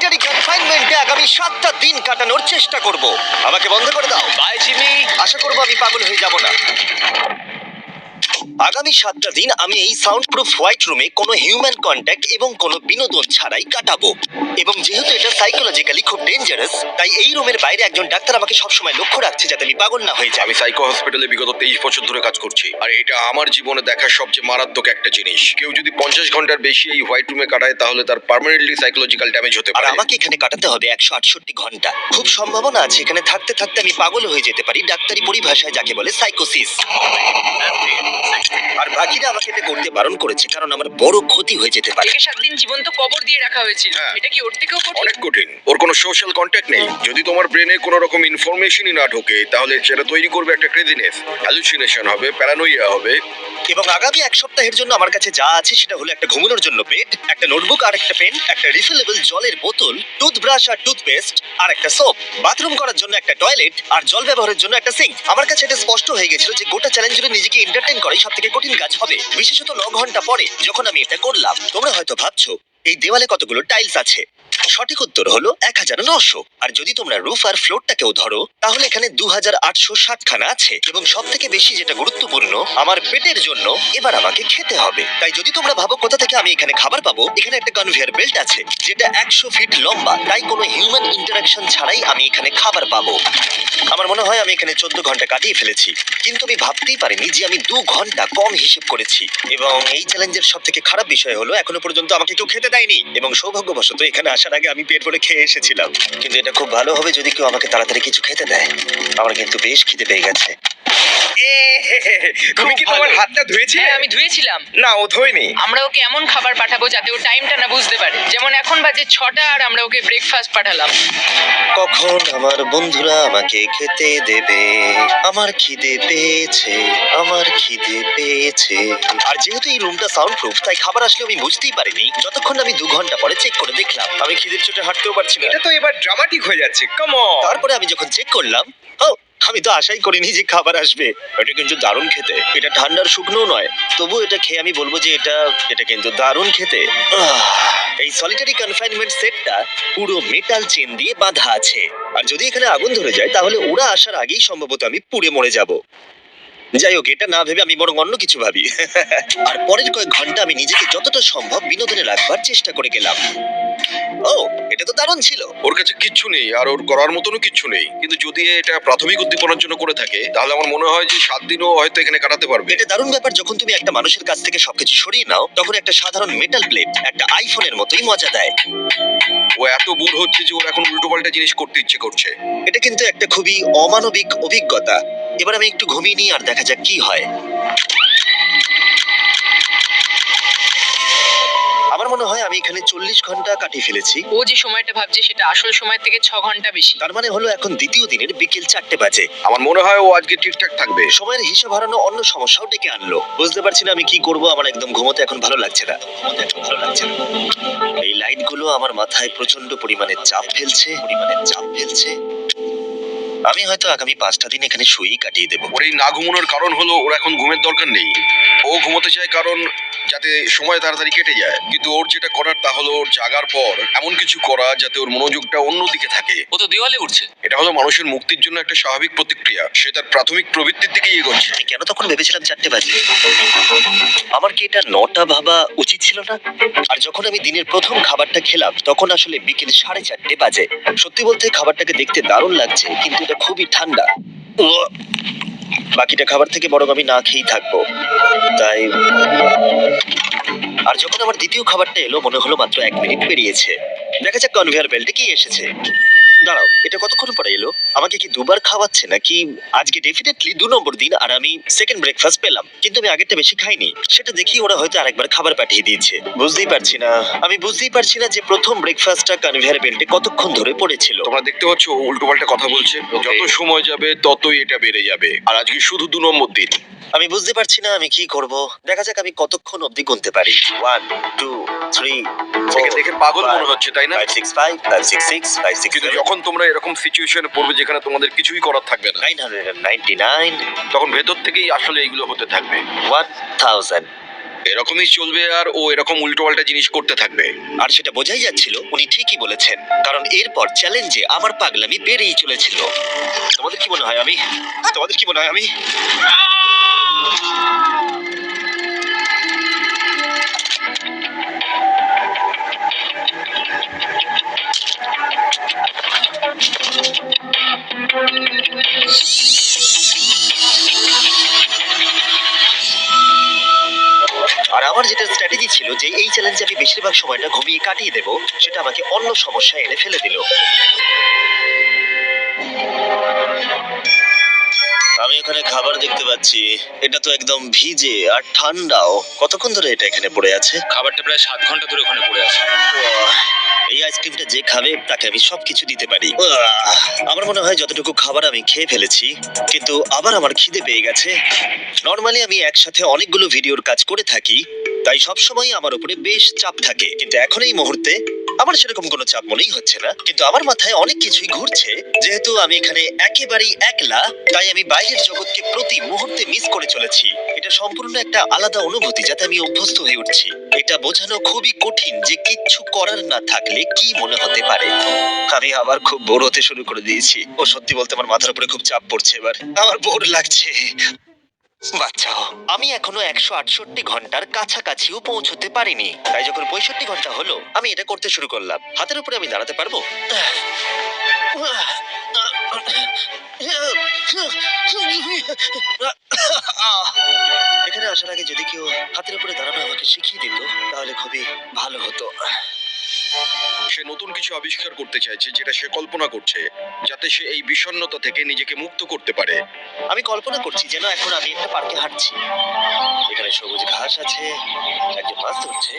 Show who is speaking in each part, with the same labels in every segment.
Speaker 1: Solitary কনফাইনমেন্টে আগামী 7টা দিন কাটানোর চেষ্টা করব। আমাকে বন্ধ করে দাও।
Speaker 2: Bye Jimmy.
Speaker 1: আশা করবো আমি পাগল হয়ে যাব না। আগামী 7টা দিন আমি এই সাউন্ড প্রুফ হোয়াইট রুমে কোনো হিউম্যান কন্ট্যাক্ট এবং কোনো বিনোদন ছাড়াই কাটাবো। এবং যেহেতু এটা সাইকোলজিক্যালি খুব ডেঞ্জারাস, তাই এই রুমের বাইরে একজন ডাক্তার আমাকে সবসময় লক্ষ্য রাখছে যাতে আমি পাগল না হয়ে যাই।
Speaker 3: আমি সাইকো হসপিটালে বিগত 23 বছর ধরে কাজ করছি, আর এটা আমার জীবনে দেখা সবচেয়ে মারাত্মক একটা জিনিস। কেউ যদি 50 ঘন্টার বেশি এই হোয়াইট রুমে কাটায় তাহলে তার পার্মানেন্টলি সাইকোলজিক্যাল ড্যামেজ হতে
Speaker 1: আর
Speaker 3: পারে।
Speaker 1: আমাকে এখানে কাটাতে হবে 168 ঘন্টা। খুব সম্ভাবনা আছে এখানে থাকতে থাকতে আমি পাগল হয়ে যেতে পারি, ডাক্তারি পরিভাষায় যাকে বলে সাইকোসিস। আর বাকিরা আমাকে এটা করতে বারণ করেছে কারণ আমার বড় ক্ষতি হয়ে যেতে পারে।
Speaker 4: একে 7 দিন জীবন্ত কবর দিয়ে রাখা হয়েছিল।
Speaker 3: হ্যাঁ।
Speaker 4: এটা কি ওর থেকেও কঠিন?
Speaker 3: অনেক কঠিন। ওর কোনো সোশ্যাল কন্ট্যাক্ট নেই। যদি তোমার ব্রেনে কোনো রকম ইনফরমেশনই না ঢোকে তাহলে সেটা তৈরি করবে একটা ক্রেজিনেস, হ্যালুসিনেশন হবে, প্যারানোইয়া হবে।
Speaker 1: এবং আগামী এক সপ্তাহের জন্য আমার কাছে যা আছে সেটা হলো একটা ঘুমানোর জন্য বেড, একটা নোটবুক আর একটা পেন, একটা রিফিলেবল জলের বোতল, টুথব্রাশ আর টুথপেস্ট আর একটা সোপ, বাথরুম করার জন্য একটা টয়লেট আর জল ব্যবহারের জন্য একটা সিঙ্ক। আমার কাছে এটা স্পষ্ট হয়ে গেছিল যে গোটা চ্যালেঞ্জ জুড়ে নিজেকে এন্টারটেইন করাই সবথেকে কঠিন কাজ হবে, বিশেষত 9 ঘন্টা পরে যখন আমি এটা করলাম। তোমরা হয়তো ভাবছো এই দেওয়ালে কতগুলো টাইলস আছে। সঠিক উত্তর হলো 1900। আর যদি তোমরা রুফ আর ফ্লোরটাকেও ধরো তাহলে এখানে 2860 খানা আছে। এবং সব থেকে বেশি যেটা গুরুত্বপূর্ণ, আমার পেটের জন্য এবার আমাকে খেতে হবে। তাই যদি তোমরা ভাবো কোথা থেকে আমি এখানে খাবার পাবো, এখানে একটা কনভেয়ার বেল্ট আছে যেটা 100 ফিট লম্বা। তাই কোনো হিউম্যান ইন্টারাকশন ছাড়াই আমি এখানে খাবার পাবো। আমার মনে হয় আমি এখানে 14 ঘন্টা কাটিয়ে ফেলেছি, কিন্তু আমি ভাবতেই পারিনি যে আমি 2 ঘন্টা কম হিসেব করেছি। এবং এই চ্যালেঞ্জের সব থেকে খারাপ বিষয় হলো এখনো পর্যন্ত আমাকে কেউ খেতে দেয়নি। এবং সৌভাগ্যবশত এখানে আসার আগে আমি পেট ভরে খেয়ে এসেছিলাম। কিন্তু এটা খুব ভালো হবে যদি কেউ আমাকে তাড়াতাড়ি কিছু খেতে দেয়। আমার কিন্তু বেশ খিদে পেয়ে গেছে।
Speaker 2: তুমি কি তোমার হাতটা ধুয়েছিলে?
Speaker 4: হ্যাঁ, আমি ধুয়েছিলাম।
Speaker 2: না, ও ধোয়নি।
Speaker 4: আমরা ওকে এমন খাবার পাঠাবো যাতে ও টাইমটা না বুঝতে পারে। যেমন এখন বাজে 6টা আর আমরা ওকে ব্রেকফাস্ট পাঠালাম।
Speaker 1: কখন আমার বন্ধুরা আমাকে খেতে দেবে? আমার খিদে পেয়েছে, আমার খিদে পেয়েছে। আর যেহেতু এই রুমটা সাউন্ড প্রুফ, তাই খাবার আসলে আমি বুঝতেই পারিনি যতক্ষণ আমি 2 ঘন্টা পরে চেক করে দেখলাম। আমি খিদের চোটে হাঁটতেও পারছি না।
Speaker 2: এটা তো এবার ড্রামাটিক হয়ে যাচ্ছে। Come on.
Speaker 1: তারপরে আমি যখন চেক করলাম, আমি তো আশাই করিনি যে খাবার আসবে। এটা কিন্তু দারুণ খেতে। এটা ঠান্ডার শুকনো নয়, তবু এটা খেয়ে আমি বলবো যে এটা কিন্তু দারুণ খেতে। এই সলিটারি কনফাইনমেন্ট সেটটা পুরো মেটাল চেন দিয়ে বাঁধা আছে। আর যদি এখানে আগুন ধরে যায় তাহলে ওরা আসার আগেই সম্ভবত আমি পুড়ে মরে যাব। যাই হোক, এটা না ভেবে আমি বরং অন্য কিছু ভাবি। আর পরের কয়েক ঘন্টা আমি নিজেকে যতটা সম্ভব বিনোদনে রাখবার চেষ্টা করে গেলাম। এটা তো দারুণ ছিল।
Speaker 3: ওর কাছে কিচ্ছু নেই আর ওর করার মতনও কিচ্ছু নেই, কিন্তু যদি এটা প্রাথমিক উদ্দীপনার জন্য করে থাকে তাহলে আমার মনে হয় যে 7 দিনও হয়তো এখানে কাটাতে পারবে।
Speaker 1: এটা দারুণ ব্যাপার, যখন তুমি একটা মানুষের কাছ থেকে সবকিছু সরিয়ে নাও তখন একটা সাধারণ মেটাল প্লেট একটা আইফোনের মতোই মজা দেয়।
Speaker 3: ও এত বোর হচ্ছে যে ওর এখন উল্টোপাল্টা জিনিস করতে ইচ্ছে করছে।
Speaker 1: এটা কিন্তু একটা খুবই অমানবিক অভিজ্ঞতা। এবার আমি একটু ঘুমিয়ে নিই আর দেখা যাক কি হয়। আমার মনে হয় আমি এখানে 40 ঘন্টা কাটিয়ে ফেলেছি।
Speaker 4: ও যে সময়টা ভাবছে সেটা আসল সময় থেকে 6 ঘন্টা বেশি।
Speaker 1: তার মানে হলো এখন দ্বিতীয় দিনের বিকেল 4টে বাজে।
Speaker 3: আমার মনে হয় ও আজকে ঠিকঠাক থাকবে।
Speaker 1: সময়ের হিসাব হারানো অন্য সমস্যাও ডেকে আনলো। বুঝতে পারছি না আমি কি করব। আমার একদম ঘুমোতে এখন ভালো লাগছে না। এই লাইটগুলো আমার মাথায় প্রচন্ড পরিমাণে চাপ ফেলছে। আমি হয়তো আগামী 5টা দিন এখানে শুয়েই কাটিয়ে দেবো।
Speaker 3: ওর এই না ঘুমানোর কারণ হলো ওর এখন ঘুমের দরকার নেই। ও ঘুমোতে চায় কারণ যাতে সময় তাড়াতাড়ি কেটে যায়, কিন্তু ওর যেটা করার তা হলো ওর জাগার পর এমন কিছু করা যাতে ওর মনোযোগটা অন্যদিকে থাকে।
Speaker 2: ও তো দেওয়ালে উঠছে।
Speaker 3: এটা হলো মানুষের মুক্তির জন্য একটা স্বাভাবিক প্রতিক্রিয়া। সে তার প্রাথমিক প্রবৃত্তির দিকেই এগোচ্ছে।
Speaker 1: আমি কেন তখন ভেবেছিলাম 4টে বাজে? আমার কি এটা 9টা ভাবা উচিত ছিল না? আর যখন আমি দিনের প্রথম খাবারটা খেলাম তখন আসলে বিকেল 4:30 বাজে। সত্যি বলতে খাবারটাকে দেখতে দারুণ লাগছে, কিন্তু এটা খুবই ঠান্ডা। বাকিটা খাবার থেকে বরং আমি না খেয়েই থাকবো। তাই আর যখন আমার দ্বিতীয় খাবারটা এলো মনে হলো মাত্র 1 মিনিট পেরিয়েছে। দেখা যাক কনভেয়ার বেল্টে কি এসেছে। দাঁড়াও, এটা কতক্ষণ পরে এলো? আমাকে কি দুবার খাওয়াচ্ছে নাকি? আজকে ডেফিনেটলি 2 নম্বর দিন আর আমি সেকেন্ড ব্রেকফাস্ট পেলাম, কিন্তু আমি আগেরটা বেশি খাইনি। সেটা দেখি ওরা হয়তো আরেকবার খাবার পাঠিয়ে দিয়েছে। বুঝতেই পারছি না যে প্রথম ব্রেকফাস্টটা কনভেয়ার বেল্টে কতক্ষণ ধরে পড়েছিল।
Speaker 3: তোমরা দেখতে পাচ্ছ ও উল্টোপাল্টা কথা বলছে। যত সময় যাবে ততই এটা বেড়ে যাবে। আর আজকে শুধু 2 নম্বর দিন।
Speaker 1: আমি বুঝতে পারছি না আমি কি করব। দেখা যাক আমি কতক্ষণ অবধি গুনতে পারি। 1 2 3
Speaker 3: একে দেখে পাগল মনে হচ্ছে, তাই না?
Speaker 1: 5 6 5 5 6 6 5 6
Speaker 3: কিন্তু যখন তোমরা এরকম সিচুয়েশনে পড়বে যেখানে তোমাদের কিছুই করার থাকবে না,
Speaker 1: 999
Speaker 3: তখন ভেতর থেকেই আসলে এগুলো হতে থাকবে।
Speaker 1: 1000
Speaker 3: এরকমই চলবে আর ও এরকম উল্টোপাল্টা জিনিস করতে থাকবে।
Speaker 1: আর সেটা বোঝাই যাচ্ছিল উনি ঠিকই বলেছেন, কারণ এরপর চ্যালেঞ্জে আমার পাগলামি বেড়েই চলেছিল। তোমাদের কি মনে হয় আমি আর আমার যেটা স্ট্র্যাটেজি ছিল যে এই চ্যালেঞ্জে আমি বেশিরভাগ সময়টা ঘুমিয়ে কাটিয়ে দেবো, সেটা আমাকে অন্য সমস্যায় এনে ফেলে দিল। আমি এখানে খাবার দেখতে পাচ্ছি, এটা তো একদম ভিজে আর ঠান্ডাও। কতক্ষণ ধরে এটা এখানে পড়ে আছে?
Speaker 2: খাবারটা প্রায় 7 ঘন্টা ধরে ওখানে পড়ে আছে।
Speaker 1: উয়াহ, এই আইসক্রিমটা যে খাবে তাকে আমি সবকিছু দিতে পারি। আমার মনে হয় যতটুকু খাবার আমি খেয়ে ফেলেছি, কিন্তু আবার আমার খিদে পেয়ে গেছে। নর্মালি আমি একসাথে অনেকগুলো ভিডিওর কাজ করে থাকি, তাই সবসময় আমার উপরে বেশ চাপ থাকে, কিন্তু এখন এই মুহূর্তে আমার সেরকম কোনো চাপ মনেই হচ্ছে না। কিন্তু আমার মাথায় অনেক কিছুই ঘুরছে। যেহেতু আমি এখানে একেবারেই একলা, তাই আমি বাইরের জগৎকে প্রতি মুহূর্তে মিস করে চলেছি। এটা সম্পূর্ণ একটা আলাদা অনুভূতি যাতে আমি অভ্যস্ত হয়ে উঠছি। এটা বোঝানো খুবই কঠিন যে কিচ্ছু করার না থাকলে কি মনে হতে পারে। আমি আবার খুব বোর হতে শুরু করে দিয়েছি। ও সত্যি বলতে আমার মাথার উপরে খুব চাপ পড়ছে এবার। আমার বোর লাগছে। বাচ্চাও, আমি এখনো 168 ঘন্টার কাছাকাছিও পৌঁছতে পারিনি। তাই যখন 65 ঘন্টা হলো, আমি এটা করতে শুরু করলাম। হাতের উপরে আমি দাঁড়াতে পারবো? এখানে আসার আগে যদি কেউ হাতের উপরে দাঁড়ানো আমাকে শিখিয়ে দিত তাহলে খুবই ভালো হতো।
Speaker 3: সে নতুন কিছু আবিষ্কার করতে চাইছে যেটা সে কল্পনা করছে, যাতে সে এই বিষণ্ণতা থেকে নিজেকে মুক্ত করতে পারে।
Speaker 1: আমি কল্পনা করছি যেন এখন আমি একটা পার্কে হাঁটছি। এখানে সবুজ ঘাস আছে, একজন মাছ ধরছে,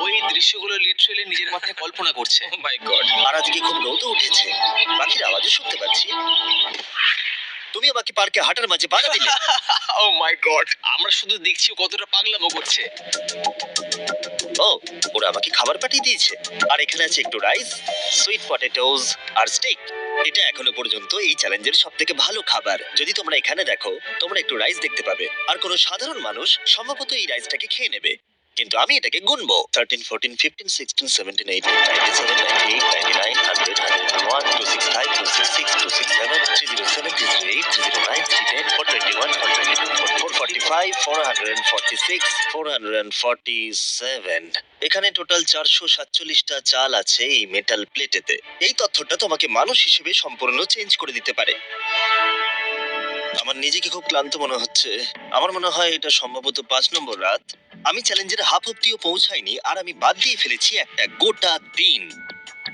Speaker 2: ওই দৃশ্যগুলো লিটারালি নিজের মাথায় কল্পনা করছে। ও মাই গড।
Speaker 1: আর আজকে খুব রোদও উঠেছে। পাখির আওয়াজও শুনতে পাচ্ছি। তুমি আমাকে পার্কে হাঁটার মাঝে বাধা দিলে।
Speaker 2: ও মাই গড, আমরা শুধু দেখছি ও কতটা পাগলামো করছে।
Speaker 1: ও, ওরা আমাকে খাবার পাঠিয়ে দিয়েছে। আর এখানে আছে একটু রাইস, সুইট পটেটোস আর স্টেক। এটা এখনো পর্যন্ত এই চ্যালেঞ্জের সব থেকে ভালো খাবার। যদি তোমরা এখানে দেখো, তোমরা একটু রাইস দেখতে পাবে। আর কোনো সাধারণ মানুষ সম্ভবত এই রাইসটাকে খেয়ে নেবে, কিন্তু আমি এটাকে গুনবো। 13, 14, 15, 16, 17, 18, 97, 98, 99, 100, 101, 265, 266, 267, 307, 308, 309, 310, 421, 422, 445, 446, 447। এখানে টোটাল 447টা চাল আছে এই মেটাল প্লেটেতে। এই তথ্যটা তোমাকে মানুষ হিসেবে সম্পূর্ণ চেঞ্জ করে দিতে পারে। আমার নিজেকে খুব ক্লান্ত মনে হচ্ছে। আমার মনে হয় এটা সম্ভবত 5 নম্বর রাত। আমি চ্যালেঞ্জের হাফ অব্দিও পৌঁছাইনি আর আমি বাদ দিয়ে ফেলেছি একটা গোটা দিন।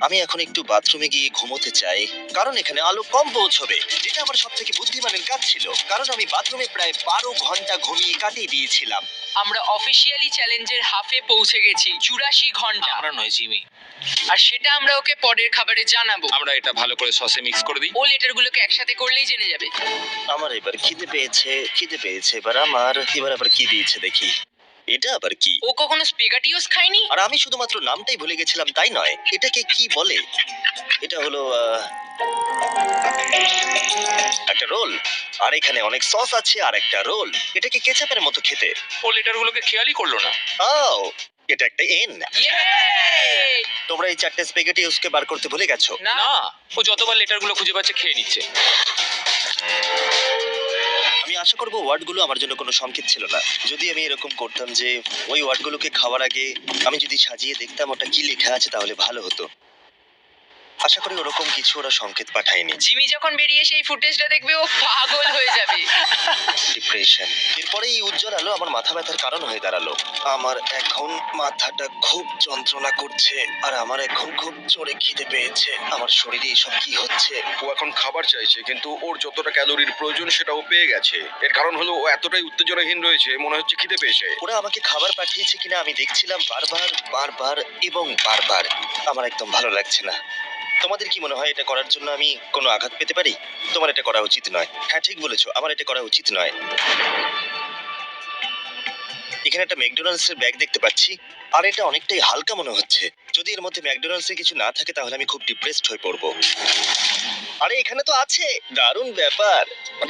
Speaker 1: আমি এখন একটু বাথরুমে গিয়ে ঘুমোতে চাই, কারণ এখানে আলো কম পৌঁছবে, যেটা আমার সব থেকে বুদ্ধিমানের কাজ ছিল, কারণ আমি বাথরুমে প্রায় 12 ঘন্টা ঘুমিয়ে কাটিয়ে দিয়েছিলাম।
Speaker 4: আমরা অফিসিয়ালি চ্যালেঞ্জের হাফে পৌঁছে গেছি, 84 ঘন্টা।
Speaker 2: আমরা নয় জিমি,
Speaker 4: আর সেটা আমরা ওকে পরের খাবারে জানাবো।
Speaker 2: আমরা এটা ভালো করে সসে মিক্স করে দিই।
Speaker 4: ও লেটারগুলোকে একসাথে করলেই জেনে যাবে।
Speaker 1: আমার এবার খিদে পেয়েছে এবার এবার আবার কি দিয়েছে দেখি। এটা আবার কি?
Speaker 4: ও কখনো স্পিগাটিওস খায়নি।
Speaker 1: আর আমি শুধুমাত্র নামটাই ভুলে গেছিলাম তাই নয়, এটাকে কি বলে? এটা হলো একটা রোল। আর এখানে অনেক সস আছে আর একটা রোল। এটাকে কেচাপের মতো খেতে।
Speaker 2: ও লেটারগুলোকে খেয়ালই করলো না।
Speaker 1: আও, এটা একটা এন।
Speaker 4: Yay!
Speaker 1: তোমরা এই 4টে স্পেগেটিউসকে বার করতে ভুলে গেছো।
Speaker 4: না,
Speaker 2: না, ও যতবার লেটারগুলো খুঁজে পাচ্ছে খেয়ে নিচ্ছে।
Speaker 1: আমি আশা করবো ওয়ার্ডগুলো আমার জন্য কোনো সংকেত ছিল না। যদি আমি এরকম করতাম যে ওই ওয়ার্ডগুলোকে খাওয়ার আগে আমি যদি সাজিয়ে দেখতাম ওটা কি লেখা আছে তাহলে ভালো হতো। আশা করি ওরকম কিছু ওরা সংকেত পাঠায়নি।
Speaker 4: জিমি যখন বেরিয়ে সেই ফুটেজটা দেখবে ও পাগল হয়ে যাবে।
Speaker 1: ডিপ্রেশন। এরপরে এই উজ্জ্বল আলো আমার মাথা ব্যথার কারণ হয়ে দাঁড়ালো। আমার এখন মাথাটা খুব যন্ত্রণা করছে আর আমার এখন খুব জোরে খিদে পেয়েছে। আমার শরীরে এসব কি হচ্ছে?
Speaker 3: ও এখন খাবার চাইছে, কিন্তু ওর যতটা ক্যালোরির প্রয়োজন সেটা ও পেয়ে গেছে। এর কারণ হলো ও এতটাই উত্তেজনাহীন রয়েছে, মনে হচ্ছে খিদে পেয়েছে।
Speaker 1: ওরা আমাকে খাবার পাঠিয়েছে কিনা আমি দেখছিলাম বারবার এবং বারবার। আমার একদম ভালো লাগছে না। তোমাদের কি মনে হয় এটা করার জন্য আমি কোনো আঘাত পেতে পারি? তোমার এটা করা উচিত নয়। হ্যাঁ, ঠিক বলেছো, আমার এটা করা উচিত নয়। এখানে একটা ম্যাকডোনাল্ডস এর ব্যাগ দেখতে পাচ্ছি, আর এটা অনেকটাই হালকা মনে হচ্ছে। যদি এর মধ্যে ম্যাকডোনাল্ডস এর কিছু না থাকে তাহলে আমি খুব ডিপ্রেসড হয়ে পড়বো। আরে এখানে তো আছে, দারুণ ব্যাপার।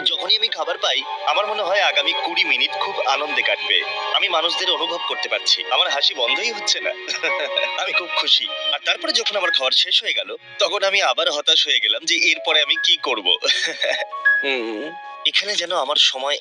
Speaker 1: যখনই আমি খাবার পাই আমার মনে হয় আগামী 20 মিনিট খুব আনন্দে কাটবে। আমি মানুষদের অনুভব করতে পারছি, আমার হাসি বন্ধই হচ্ছে না। আমি খুব খুশি। আর তারপরে যখন আমার খাবার শেষ হয়ে গেল তখন আমি আবার হতাশ হয়ে গেলাম যে এরপরে আমি কি করব। এখানে যেন আমার সময়